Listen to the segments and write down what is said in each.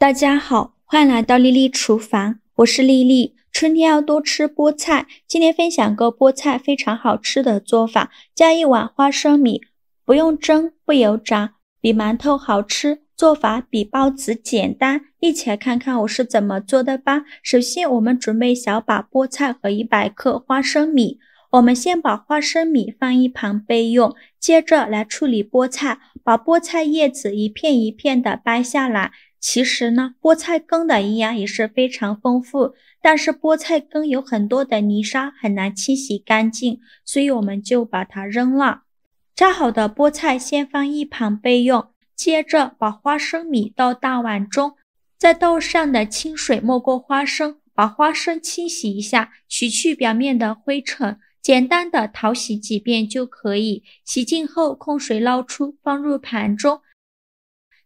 大家好，欢迎来到丽丽厨房，我是丽丽。春天要多吃菠菜，今天分享个菠菜非常好吃的做法，加一碗花生米，不用蒸，不油炸，比馒头好吃，做法比包子简单。一起来看看我是怎么做的吧。首先我们准备小把菠菜和100克花生米，我们先把花生米放一旁备用，接着来处理菠菜，把菠菜叶子一片一片的掰下来。其实呢，菠菜根的营养也是非常丰富，但是菠菜根有很多的泥沙，很难清洗干净，所以我们就把它扔了。炸好的菠菜先放一旁备用，接着把花生米倒大碗中，再倒上的清水没过花生，把花生清洗一下，取去表面的灰尘，简单的淘洗几遍就可以。洗净后控水捞出，放入盘中。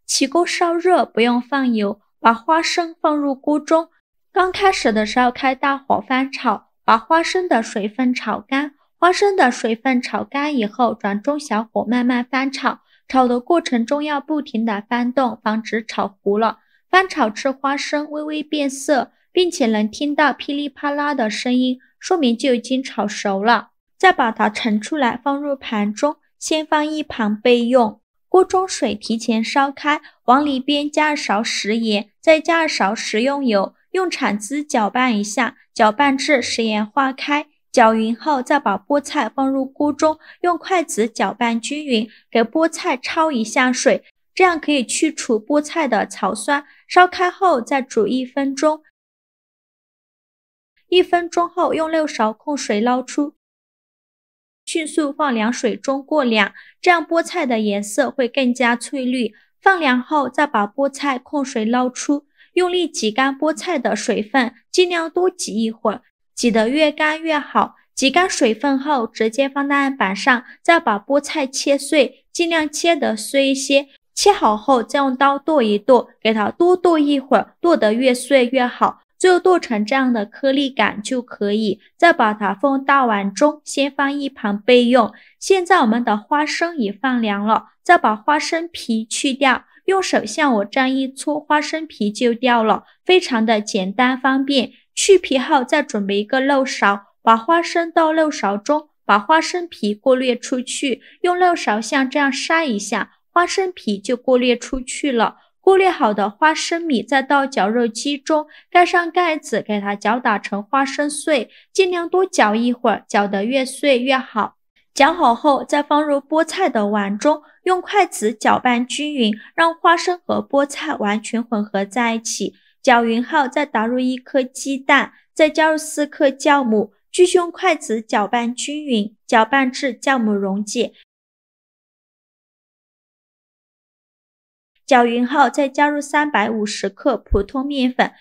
起锅烧热，不用放油，把花生放入锅中。刚开始的时候开大火翻炒，把花生的水分炒干。花生的水分炒干以后，转中小火慢慢翻炒。炒的过程中要不停地翻动，防止炒糊了。翻炒至花生微微变色，并且能听到噼里啪啦的声音，说明就已经炒熟了。再把它盛出来，放入盘中，先放一旁备用。锅中水提前烧开，往里边加2勺食盐，再加2勺食用油，用铲子搅拌一下，搅拌至食盐化开，搅匀后再把菠菜放入锅中，用筷子搅拌均匀，给菠菜焯一下水，这样可以去除菠菜的草酸。烧开后再煮1分钟，1分钟后用6勺控水捞出，迅速放凉水中过凉，这样菠菜的颜色会更加翠绿。放凉后再把菠菜控水捞出，用力挤干菠菜的水分，尽量多挤一会儿，挤得越干越好。挤干水分后直接放在案板上，再把菠菜切碎，尽量切得碎一些。切好后再用刀剁一剁，给它多剁一会儿，剁得越碎越好。最后剁成这样的颗粒感就可以，再把它放大碗中，先放一旁备用。现在我们的花生已放凉了，再把花生皮去掉，用手像我这样一搓，花生皮就掉了，非常的简单方便。去皮后再准备一个漏勺，把花生倒漏勺中，把花生皮过滤出去，用漏勺像这样筛一下，花生皮就过滤出去了。过滤好的花生米再到绞肉机中，盖上盖子，给它搅打成花生碎，尽量多搅一会儿，搅得越碎越好。搅好后再放入菠菜的碗中，用筷子搅拌均匀，让花生和菠菜完全混合在一起。搅匀后再打入1颗鸡蛋，再加入4克酵母，继续用筷子搅拌均匀，搅拌至酵母溶解。搅匀后再加入350克普通面粉，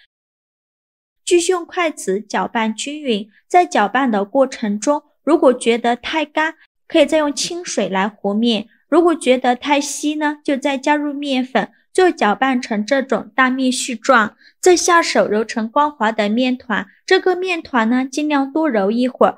继续用筷子搅拌均匀。在搅拌的过程中，如果觉得太干，可以再用清水来和面，如果觉得太稀呢，就再加入面粉，最后搅拌成这种大面絮状，再下手揉成光滑的面团。这个面团呢，尽量多揉一会儿，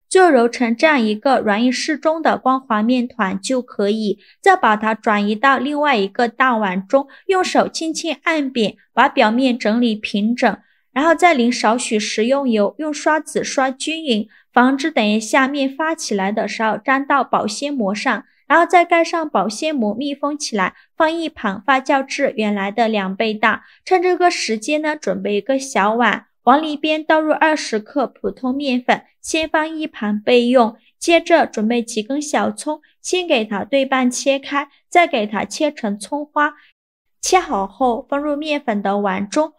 就揉成这样一个软硬适中的光滑面团就可以。再把它转移到另外一个大碗中，用手轻轻按扁，把表面整理平整，然后再淋少许食用油，用刷子刷均匀，防止等一下面发起来的时候粘到保鲜膜上，然后再盖上保鲜膜密封起来，放一旁发酵至原来的2倍大。趁这个时间呢，准备一个小碗，往里边倒入20克普通面粉，先放一旁备用。接着准备几根小葱，先给它对半切开，再给它切成葱花。切好后放入面粉的碗中，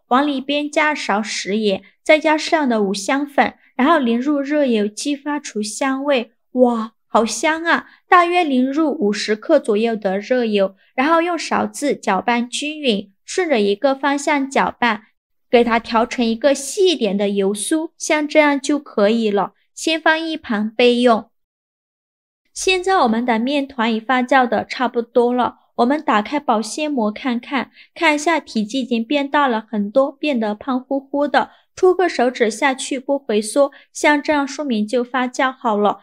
往里边加2勺食盐，再加适量的五香粉，然后淋入热油，激发出香味。哇，好香啊！大约淋入50克左右的热油，然后用勺子搅拌均匀，顺着一个方向搅拌，给它调成一个细一点的油酥，像这样就可以了。先放一旁备用。现在我们的面团已发酵的差不多了，我们打开保鲜膜看一下，体积已经变大了很多，变得胖乎乎的，戳个手指下去不回缩，像这样说明就发酵好了。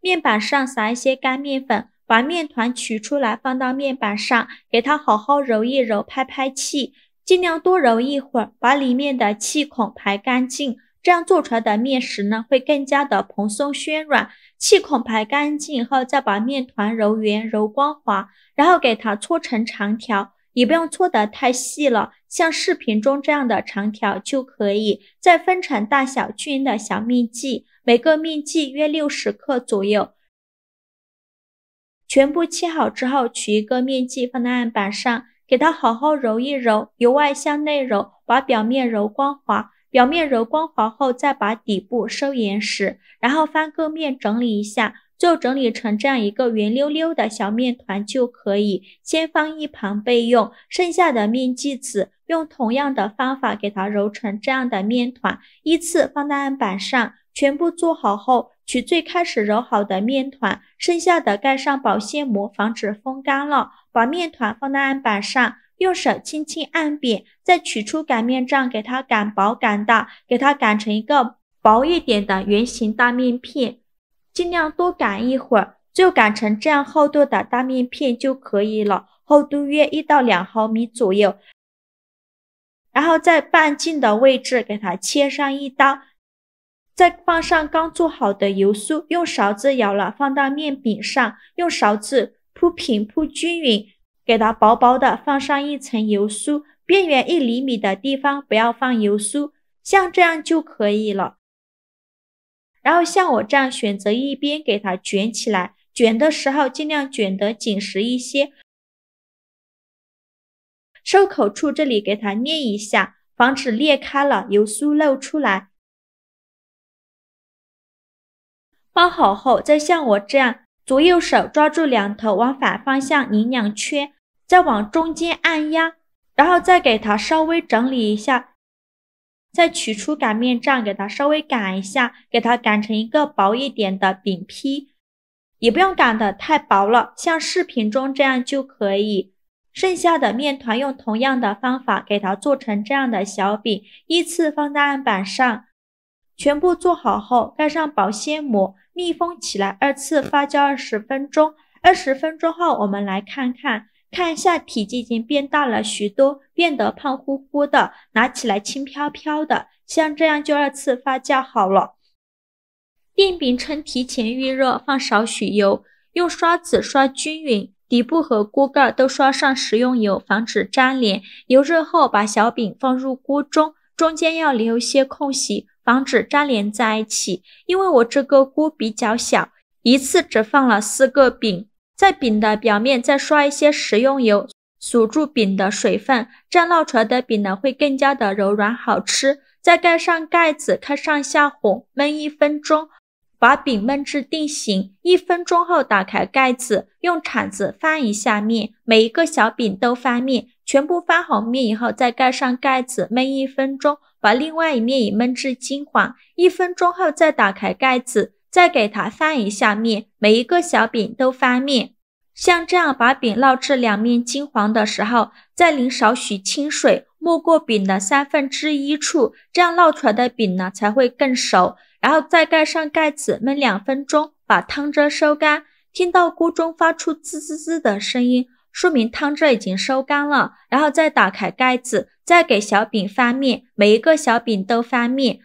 面板上撒一些干面粉，把面团取出来放到面板上，给它好好揉一揉，拍拍气，尽量多揉一会儿，把里面的气孔排干净，这样做出来的面食呢会更加的蓬松暄软。气孔排干净后，再把面团揉圆揉光滑，然后给它搓成长条，也不用搓得太细了，像视频中这样的长条就可以。再分成大小均匀的小面剂，每个面剂约60克左右。全部切好之后，取一个面剂放在案板上，给它好好揉一揉，由外向内揉，把表面揉光滑。表面揉光滑后，再把底部收严实，然后翻个面整理一下，最后整理成这样一个圆溜溜的小面团就可以，先放一旁备用。剩下的面剂子用同样的方法给它揉成这样的面团，依次放在案板上。全部做好后，取最开始揉好的面团，剩下的盖上保鲜膜，防止风干了。把面团放在案板上，用手轻轻按扁，再取出擀面杖，给它擀薄擀大，给它擀成一个薄一点的圆形大面片，尽量多擀一会儿，最后擀成这样厚度的大面片就可以了，厚度约1到2毫米左右。然后在半径的位置给它切上一刀，再放上刚做好的油酥，用勺子舀了放到面饼上，用勺子铺平铺均匀，给它薄薄的放上一层油酥，边缘1厘米的地方不要放油酥，像这样就可以了。然后像我这样选择一边给它卷起来，卷的时候尽量卷得紧实一些，收口处这里给它捏一下，防止裂开了油酥漏出来。包好后，再像我这样左右手抓住两头往反方向拧2圈，再往中间按压，然后再给它稍微整理一下，再取出擀面杖给它稍微擀一下，给它擀成一个薄一点的饼坯，也不用擀得太薄了，像视频中这样就可以。剩下的面团用同样的方法给它做成这样的小饼，依次放在案板上。全部做好后，盖上保鲜膜，密封起来，2次发酵20分钟。20分钟后，我们来看一下体积已经变大了许多，变得胖乎乎的，拿起来轻飘飘的，像这样就2次发酵好了。电饼趁提前预热，放少许油，用刷子刷均匀，底部和锅盖都刷上食用油，防止粘连。油热后，把小饼放入锅中，中间要留些空隙，防止粘连在一起。因为我这个锅比较小，一次只放了4个饼，在饼的表面再刷一些食用油，锁住饼的水分，这样烙出来的饼呢会更加的柔软好吃。再盖上盖子，开上下火，焖1分钟，把饼焖至定型。1分钟后打开盖子，用铲子翻一下面，每一个小饼都翻面，全部翻好面以后再盖上盖子焖1分钟，把另外一面也焖至金黄。1分钟后再打开盖子，再给它翻一下面，每一个小饼都翻面。像这样把饼烙至2面金黄的时候，再淋少许清水，没过饼的1/3处，这样烙出来的饼呢才会更熟。然后再盖上盖子焖2分钟，把汤汁收干。听到锅中发出滋滋滋的声音，说明汤汁已经收干了。然后再打开盖子，再给小饼翻面，每一个小饼都翻面，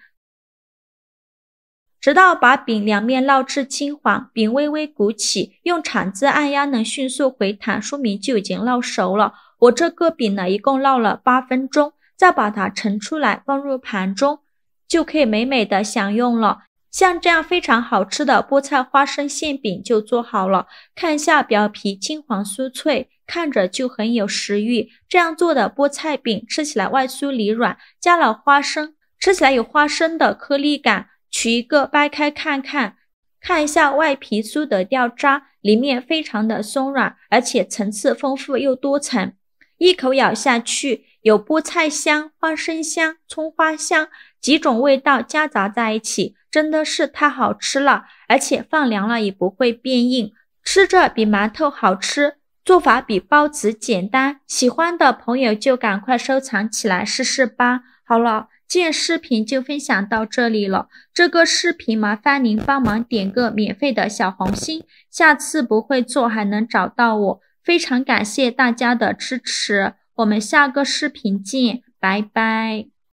直到把饼2面烙至金黄，饼微微鼓起，用铲子按压能迅速回弹，说明就已经烙熟了。我这个饼呢一共烙了8分钟，再把它盛出来放入盘中，就可以美美的享用了。像这样非常好吃的菠菜花生馅饼就做好了，看一下表皮金黄酥脆，看着就很有食欲。这样做的菠菜饼吃起来外酥里软，加了花生，吃起来有花生的颗粒感。取一个掰开看一下外皮酥得掉渣，里面非常的松软，而且层次丰富又多层。一口咬下去，有菠菜香、花生香、葱花香，几种味道夹杂在一起，真的是太好吃了，而且放凉了也不会变硬，吃着比馒头好吃，做法比包子简单。喜欢的朋友就赶快收藏起来试试吧。好了，今天视频就分享到这里了，这个视频麻烦您帮忙点个免费的小红心，下次不会做还能找到我。非常感谢大家的支持，我们下个视频见，拜拜。